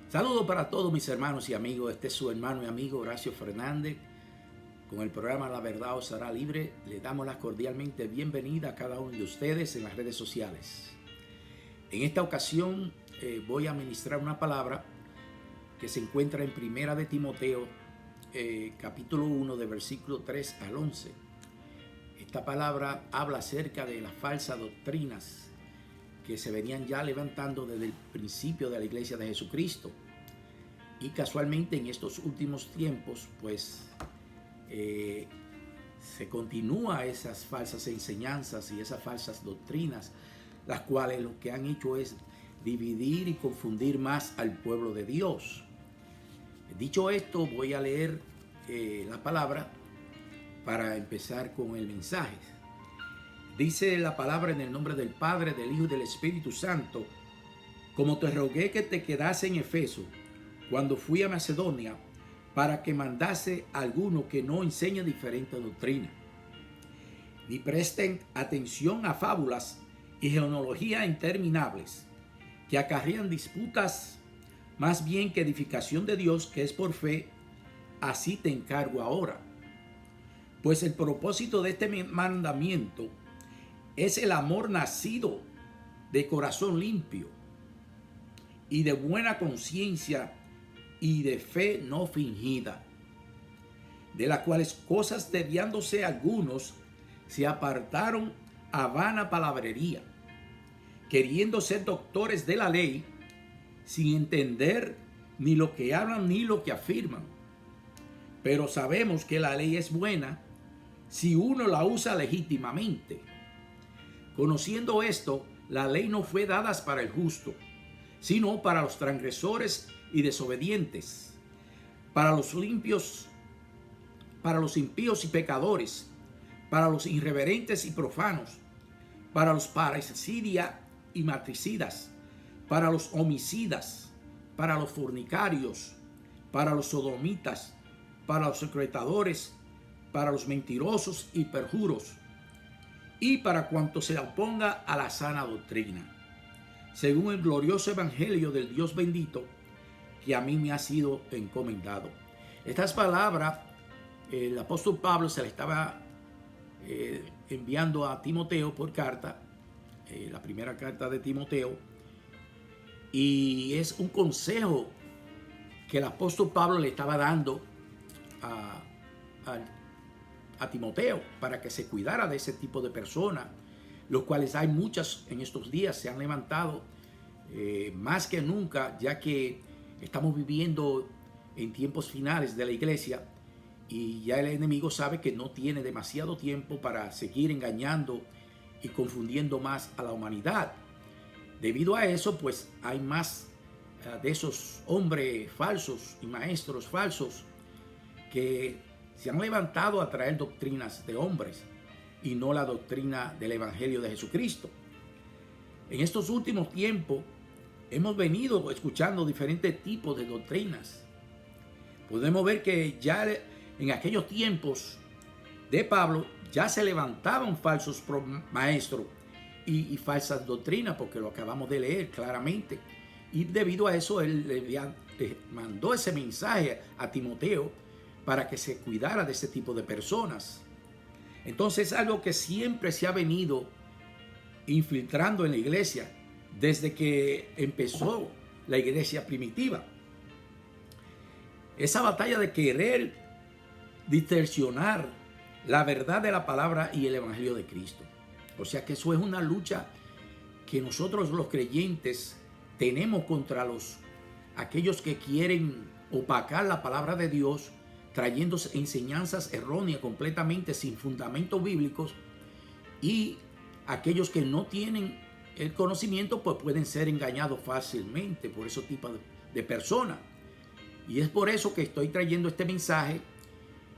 Saludos para todos mis hermanos y amigos. Este es su hermano y amigo Horacio Fernández con el programa La Verdad os hará libre. Le damos la cordialmente bienvenida a cada uno de ustedes en las redes sociales. En esta ocasión voy a ministrar una palabra que se encuentra en Primera de Timoteo, capítulo 1, de versículo 3 al 11. Esta palabra habla acerca de las falsas doctrinas que se venían ya levantando desde el principio de la Iglesia de Jesucristo. Y casualmente en estos últimos tiempos, pues, se continúa esas falsas enseñanzas y esas falsas doctrinas, las cuales lo que han hecho es dividir y confundir más al pueblo de Dios. Dicho esto, voy a leer la palabra para empezar con el mensaje. Dice la palabra en el nombre del Padre, del Hijo y del Espíritu Santo: como te rogué que te quedase en Efeso cuando fui a Macedonia, para que mandase a alguno que no enseñe diferente doctrina, ni presten atención a fábulas y genealogías interminables, que acarrean disputas más bien que edificación de Dios, que es por fe. Así te encargo ahora. Pues el propósito de este mandamiento es el amor nacido de corazón limpio y de buena conciencia y de fe no fingida, de las cuales cosas desviándose algunos se apartaron a vana palabrería, queriendo ser doctores de la ley, sin entender ni lo que hablan ni lo que afirman. Pero sabemos que la ley es buena si uno la usa legítimamente. Conociendo esto, la ley no fue dada para el justo, sino para los transgresores y desobedientes, para los limpios, para los impíos y pecadores, para los irreverentes y profanos, para los parricidas y matricidas, para los homicidas, para los fornicarios, para los sodomitas, para los secretadores, para los mentirosos y perjuros, y para cuanto se oponga a la sana doctrina, según el glorioso evangelio del Dios bendito, que a mí me ha sido encomendado. Estas palabras el apóstol Pablo se le estaba enviando a Timoteo por carta, la primera carta de Timoteo, y es un consejo que el apóstol Pablo le estaba dando a Timoteo para que se cuidara de ese tipo de personas, los cuales hay muchas en estos días, se han levantado más que nunca, ya que estamos viviendo en tiempos finales de la iglesia y ya el enemigo sabe que no tiene demasiado tiempo para seguir engañando y confundiendo más a la humanidad. Debido a eso, pues hay más de esos hombres falsos y maestros falsos que se han levantado a traer doctrinas de hombres y no la doctrina del Evangelio de Jesucristo. En estos últimos tiempos hemos venido escuchando diferentes tipos de doctrinas. Podemos ver que ya en aquellos tiempos de Pablo ya se levantaban falsos maestros y falsas doctrinas, porque lo acabamos de leer claramente. Y debido a eso él le mandó ese mensaje a Timoteo para que se cuidara de ese tipo de personas. Entonces es algo que siempre se ha venido infiltrando en la iglesia desde que empezó la iglesia primitiva. Esa batalla de querer distorsionar la verdad de la palabra y el evangelio de Cristo. O sea que eso es una lucha que nosotros los creyentes tenemos contra aquellos que quieren opacar la palabra de Dios, trayendo enseñanzas erróneas completamente sin fundamentos bíblicos, y aquellos que no tienen el conocimiento pues pueden ser engañados fácilmente por esos tipos de personas. Y es por eso que estoy trayendo este mensaje,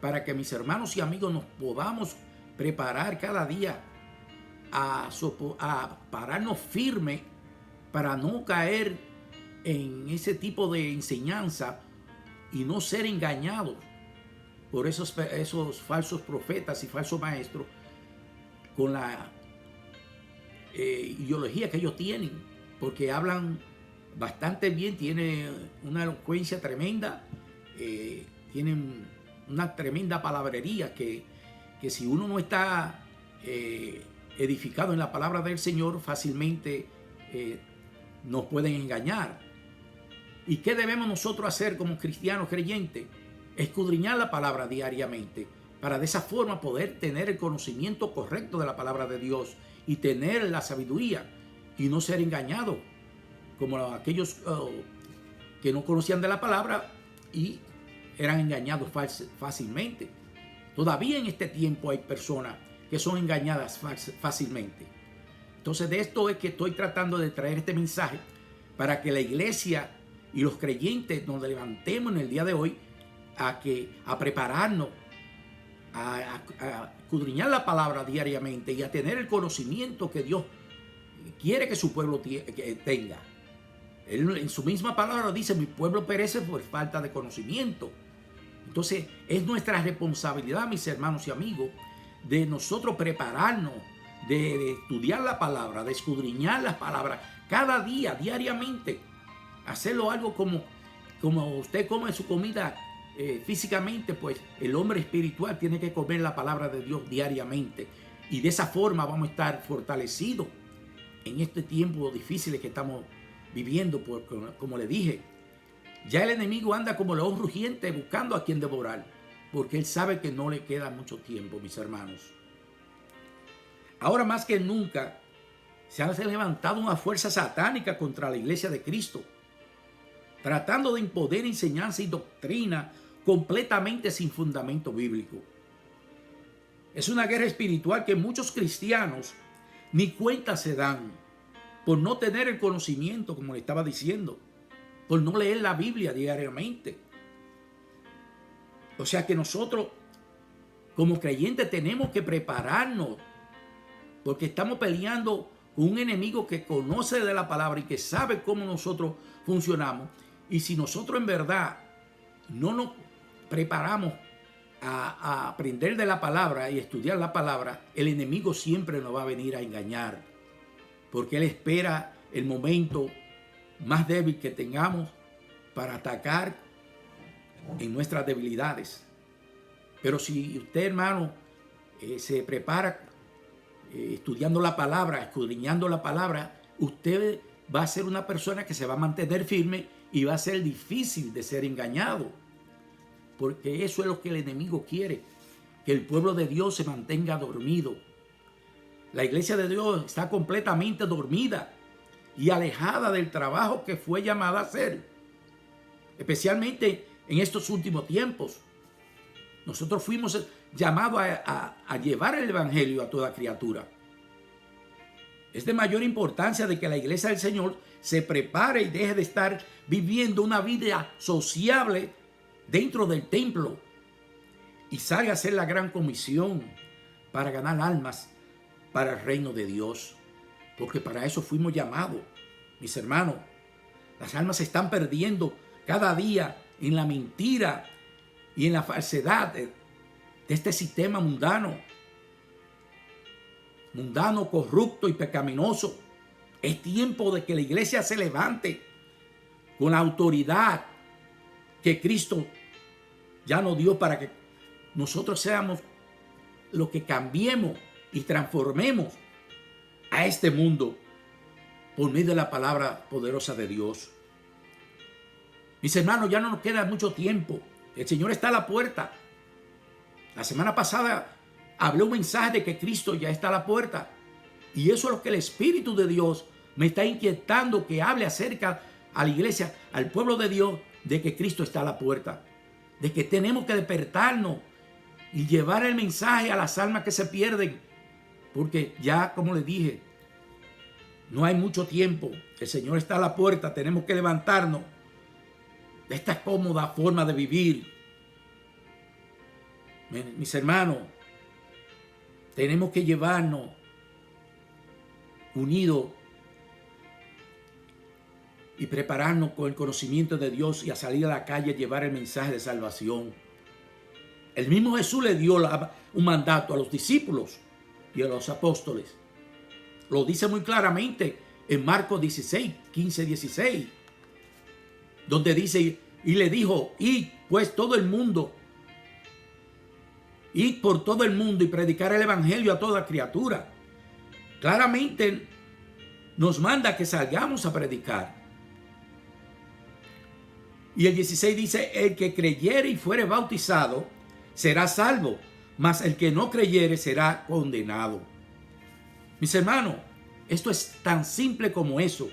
para que mis hermanos y amigos nos podamos preparar cada día a pararnos firme para no caer en ese tipo de enseñanza y no ser engañados por esos falsos profetas y falsos maestros con la ideología que ellos tienen, porque hablan bastante bien, tiene una elocuencia tremenda, tiene una tremenda palabrería que si uno no está edificado en la palabra del Señor, fácilmente nos pueden engañar. ¿Y qué debemos nosotros hacer como cristianos creyentes? Escudriñar la palabra diariamente, para de esa forma poder tener el conocimiento correcto de la palabra de Dios y tener la sabiduría y no ser engañado como aquellos que no conocían de la palabra y eran engañados fácilmente. Todavía en este tiempo hay personas que son engañadas fácilmente. Entonces de esto es que estoy tratando de traer este mensaje para que la iglesia y los creyentes nos levantemos en el día de hoy a prepararnos, a escudriñar la palabra diariamente y a tener el conocimiento que Dios quiere que su pueblo tenga. Él en su misma palabra dice: mi pueblo perece por falta de conocimiento. Entonces es nuestra responsabilidad, mis hermanos y amigos, de nosotros prepararnos, de estudiar la palabra, de escudriñar las palabras cada día, diariamente. Hacerlo algo como usted come su comida físicamente, pues el hombre espiritual tiene que comer la palabra de Dios diariamente. Y de esa forma vamos a estar fortalecidos en este tiempo difícil que estamos viviendo. Como le dije, ya el enemigo anda como león rugiente buscando a quien devorar, porque él sabe que no le queda mucho tiempo, mis hermanos. Ahora más que nunca se ha levantado una fuerza satánica contra la iglesia de Cristo, tratando de imponer enseñanza y doctrina completamente sin fundamento bíblico. Es una guerra espiritual que muchos cristianos ni cuenta se dan por no tener el conocimiento, como le estaba diciendo, por no leer la Biblia diariamente. O sea que nosotros como creyentes tenemos que prepararnos, porque estamos peleando con un enemigo que conoce de la palabra y que sabe cómo nosotros funcionamos. Y si nosotros en verdad no nos preparamos a aprender de la palabra y estudiar la palabra, el enemigo siempre nos va a venir a engañar, porque él espera el momento más débil que tengamos para atacar en nuestras debilidades. Pero si usted, hermano, se prepara estudiando la palabra, escudriñando la palabra, usted va a ser una persona que se va a mantener firme y va a ser difícil de ser engañado, porque eso es lo que el enemigo quiere, que el pueblo de Dios se mantenga dormido. La iglesia de Dios está completamente dormida y alejada del trabajo que fue llamada a hacer, especialmente en estos últimos tiempos. Nosotros fuimos llamados a llevar el evangelio a toda criatura. Es de mayor importancia de que la iglesia del Señor se prepare y deje de estar viviendo una vida sociable dentro del templo y salga a hacer la gran comisión para ganar almas para el reino de Dios, porque para eso fuimos llamados, mis hermanos. Las almas se están perdiendo cada día en la mentira y en la falsedad de este sistema mundano, corrupto y pecaminoso. Es tiempo de que la iglesia se levante con la autoridad que Cristo ya nos dio para que nosotros seamos los que cambiemos y transformemos a este mundo por medio de la palabra poderosa de Dios. Mis hermanos, ya no nos queda mucho tiempo. El Señor está a la puerta. La semana pasada hablé un mensaje de que Cristo ya está a la puerta. Y eso es lo que el Espíritu de Dios me está inquietando, que hable acerca a la iglesia, al pueblo de Dios, de que Cristo está a la puerta. De que tenemos que despertarnos y llevar el mensaje a las almas que se pierden. Porque ya, como les dije, no hay mucho tiempo. El Señor está a la puerta. Tenemos que levantarnos de esta cómoda forma de vivir. Mis hermanos, tenemos que llevarnos unidos y prepararnos con el conocimiento de Dios y a salir a la calle a llevar el mensaje de salvación. El mismo Jesús le dio un mandato a los discípulos y a los apóstoles. Lo dice muy claramente en Marcos 16, 15, 16. donde dice, y le dijo, id pues todo el mundo, id por todo el mundo y predicar el evangelio a toda criatura. Claramente nos manda que salgamos a predicar. Y el 16 dice, el que creyere y fuere bautizado será salvo, mas el que no creyere será condenado. Mis hermanos, esto es tan simple como eso.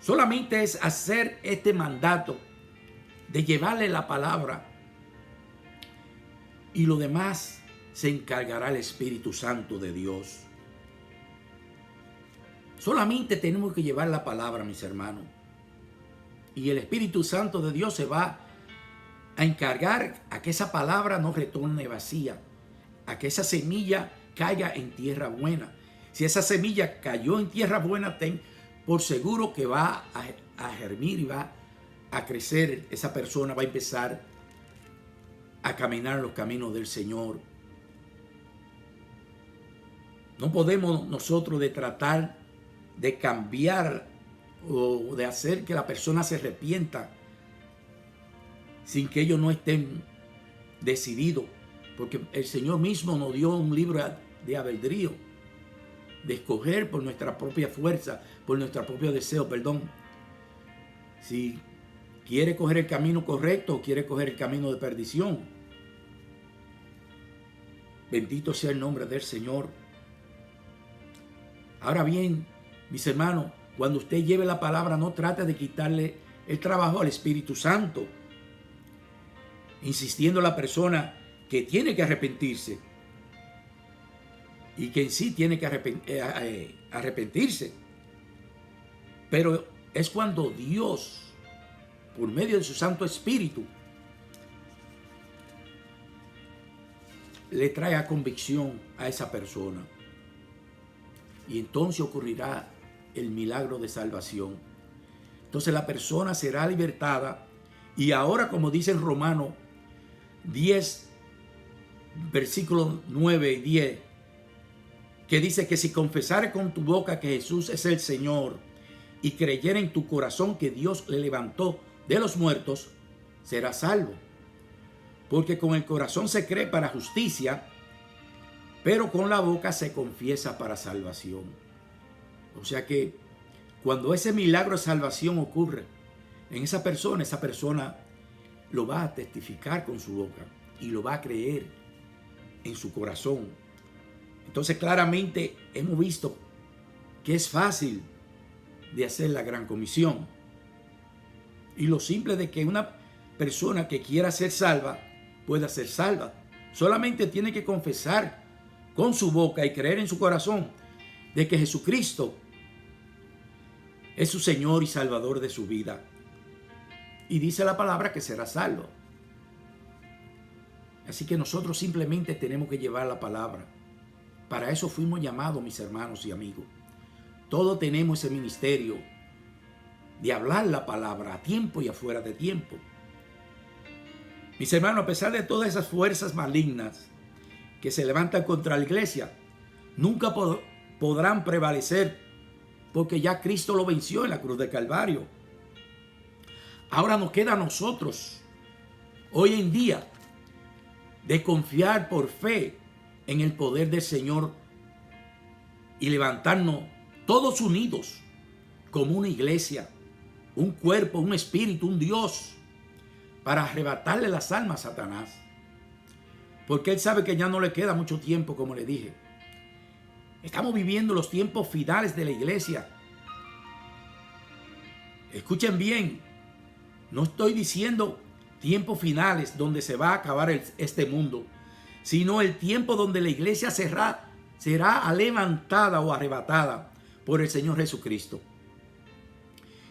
Solamente es hacer este mandato de llevarle la palabra, y lo demás se encargará el Espíritu Santo de Dios. Solamente tenemos que llevar la palabra, mis hermanos, y el Espíritu Santo de Dios se va a encargar a que esa palabra no retorne vacía, a que esa semilla caiga en tierra buena. Si esa semilla cayó en tierra buena, ten por seguro que va a germir y va a crecer. Esa persona va a empezar a caminar los caminos del Señor. No podemos nosotros de tratar de cambiar o de hacer que la persona se arrepienta sin que ellos no estén decididos, porque el Señor mismo nos dio un libro de albedrío, de escoger por nuestra propia fuerza, por nuestro propio deseo, si quiere coger el camino correcto o quiere coger el camino de perdición. Bendito sea el nombre del Señor. Ahora bien, mis hermanos, cuando usted lleve la palabra, no trate de quitarle el trabajo al Espíritu Santo, insistiendo a la persona que tiene que arrepentirse y que en sí tiene que arrepentirse. Pero es cuando Dios, por medio de su Santo Espíritu, le trae a convicción a esa persona. Y entonces ocurrirá el milagro de salvación. Entonces la persona será libertada. Y ahora, como dice en Romanos 10, versículos 9 y 10, que dice que si confesares con tu boca que Jesús es el Señor y creyere en tu corazón que Dios le levantó de los muertos, serás salvo. Porque con el corazón se cree para justicia, pero con la boca se confiesa para salvación. O sea que cuando ese milagro de salvación ocurre en esa persona lo va a testificar con su boca y lo va a creer en su corazón. Entonces claramente hemos visto que es fácil de hacer la gran comisión. Y lo simple de que una persona que quiera ser salva pueda ser salva. Solamente tiene que confesar con su boca y creer en su corazón de que Jesucristo es su Señor y Salvador de su vida. Y dice la palabra que será salvo. Así que nosotros simplemente tenemos que llevar la palabra. Para eso fuimos llamados, mis hermanos y amigos. Todos tenemos ese ministerio de hablar la palabra a tiempo y afuera de tiempo. Mis hermanos, a pesar de todas esas fuerzas malignas que se levantan contra la iglesia, nunca podrán prevalecer, porque ya Cristo lo venció en la cruz del Calvario. Ahora nos queda a nosotros, hoy en día, de confiar por fe en el poder del Señor y levantarnos todos unidos como una iglesia, un cuerpo, un espíritu, un Dios, para arrebatarle las almas a Satanás. Porque Él sabe que ya no le queda mucho tiempo, como le dije. Estamos viviendo los tiempos finales de la iglesia. Escuchen bien, no estoy diciendo tiempos finales donde se va a acabar este mundo, sino el tiempo donde la iglesia será levantada o arrebatada por el Señor Jesucristo.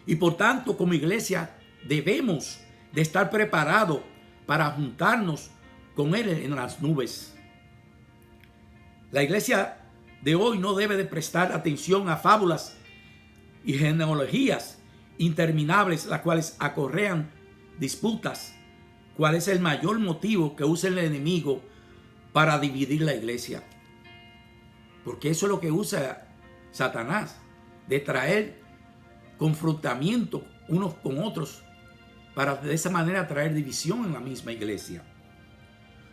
Y por tanto, como iglesia, debemos de estar preparados para juntarnos con Él en las nubes. La iglesia de hoy no debe de prestar atención a fábulas y genealogías interminables, las cuales acorrean disputas. ¿Cuál es el mayor motivo que usa el enemigo para dividir la iglesia? Porque eso es lo que usa Satanás, de traer confrontamiento unos con otros para de esa manera traer división en la misma iglesia.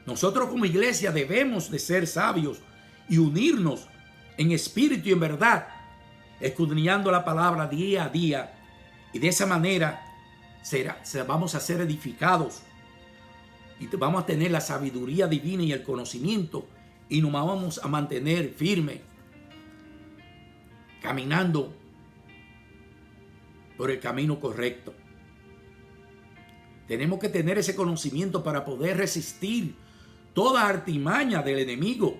Nosotros como iglesia debemos de ser sabios y unirnos en espíritu y en verdad, escudriñando la palabra día a día, y de esa manera vamos a ser edificados y vamos a tener la sabiduría divina y el conocimiento, y nos vamos a mantener firmes, caminando por el camino correcto. Tenemos que tener ese conocimiento para poder resistir toda artimaña del enemigo,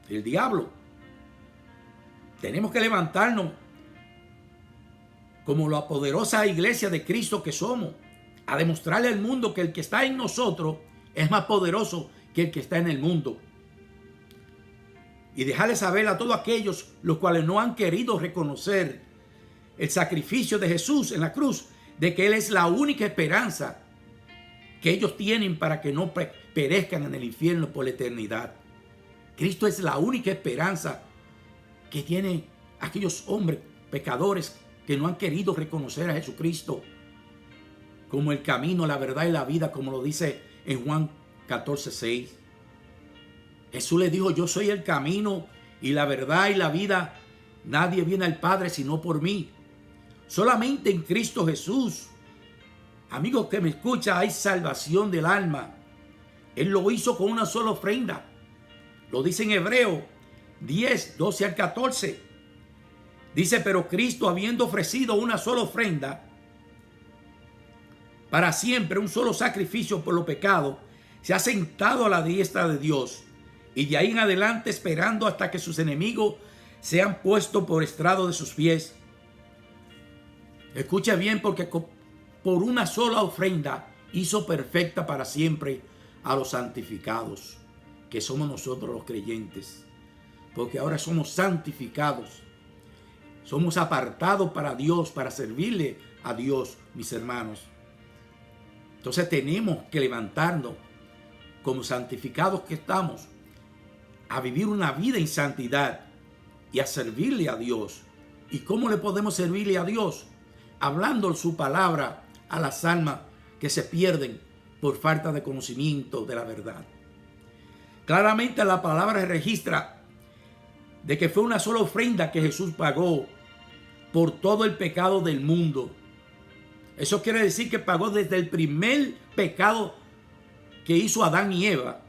del diablo. Tenemos que levantarnos como la poderosa iglesia de Cristo que somos, a demostrarle al mundo que el que está en nosotros es más poderoso que el que está en el mundo. Y dejarle saber a todos aquellos los cuales no han querido reconocer el sacrificio de Jesús en la cruz, de que Él es la única esperanza que ellos tienen para que no perezcan en el infierno por la eternidad. Cristo es la única esperanza que tienen aquellos hombres pecadores que no han querido reconocer a Jesucristo como el camino, la verdad y la vida, como lo dice en Juan 14:6. Jesús le dijo: yo soy el camino y la verdad y la vida. Nadie viene al Padre sino por mí. Solamente en Cristo Jesús, amigos que me escuchan, hay salvación del alma. Él lo hizo con una sola ofrenda. Lo dice en Hebreo 10, 12 al 14. Dice: pero Cristo, habiendo ofrecido una sola ofrenda para siempre, un solo sacrificio por los pecados, se ha sentado a la diestra de Dios, y de ahí en adelante esperando hasta que sus enemigos sean puestos por estrado de sus pies. Escucha bien, porque por una sola ofrenda hizo perfecta para siempre a los santificados, que somos nosotros los creyentes, porque ahora somos santificados, somos apartados para Dios, para servirle a Dios, mis hermanos. Entonces tenemos que levantarnos como santificados que estamos, a vivir una vida en santidad y a servirle a Dios. ¿Y cómo le podemos servirle a Dios? Hablando su palabra a las almas que se pierden por falta de conocimiento de la verdad. Claramente la palabra registra de que fue una sola ofrenda que Jesús pagó por todo el pecado del mundo. Eso quiere decir que pagó desde el primer pecado que hizo Adán y Eva,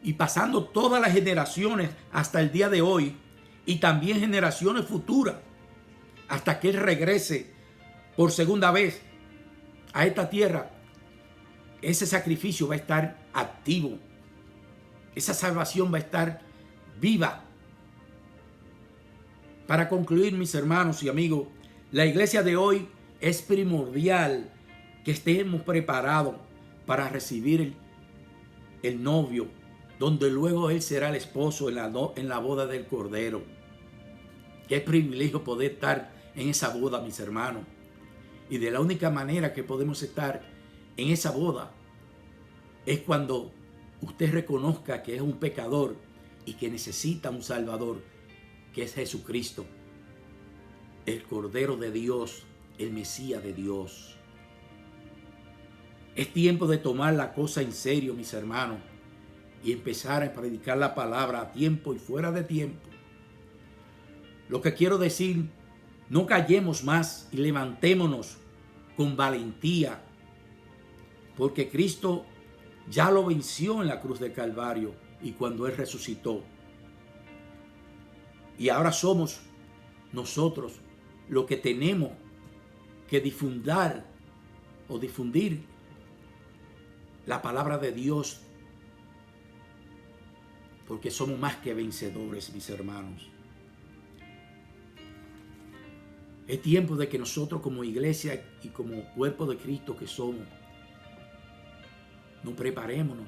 y pasando todas las generaciones hasta el día de hoy, y también generaciones futuras, hasta que Él regrese por segunda vez a esta tierra. Ese sacrificio va a estar activo. Esa salvación va a estar viva. Para concluir, mis hermanos y amigos, la iglesia de hoy es primordial que estemos preparados para recibir el novio, donde luego Él será el esposo en la boda del Cordero. Qué privilegio poder estar en esa boda, mis hermanos. Y de la única manera que podemos estar en esa boda es cuando usted reconozca que es un pecador y que necesita un Salvador, que es Jesucristo, el Cordero de Dios, el Mesías de Dios. Es tiempo de tomar la cosa en serio, mis hermanos, y empezar a predicar la palabra a tiempo y fuera de tiempo. Lo que quiero decir, no callemos más y levantémonos con valentía, porque Cristo ya lo venció en la cruz del Calvario y cuando Él resucitó. Y ahora somos nosotros los que tenemos que difundir la palabra de Dios, porque somos más que vencedores, mis hermanos. Es tiempo de que nosotros como iglesia y como cuerpo de Cristo que somos, nos preparémonos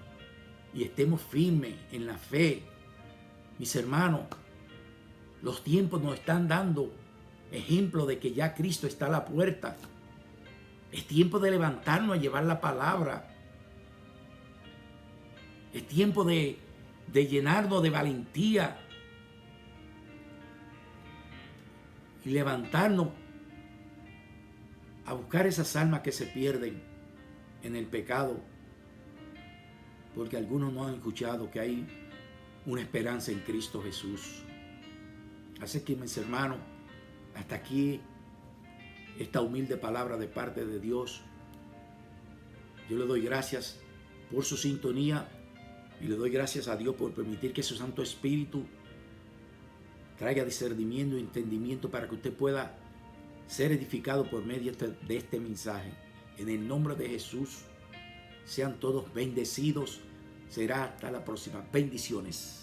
y estemos firmes en la fe. Mis hermanos, los tiempos nos están dando ejemplo de que ya Cristo está a la puerta. Es tiempo de levantarnos a llevar la palabra. Es tiempo de llenarnos de valentía y levantarnos a buscar esas almas que se pierden en el pecado, porque algunos no han escuchado que hay una esperanza en Cristo Jesús. Así que, mis hermanos, hasta aquí esta humilde palabra de parte de Dios. Yo le doy gracias por su sintonía y le doy gracias a Dios por permitir que su Santo Espíritu traiga discernimiento y entendimiento para que usted pueda ser edificado por medio de este mensaje. En el nombre de Jesús, sean todos bendecidos. Será hasta la próxima. Bendiciones.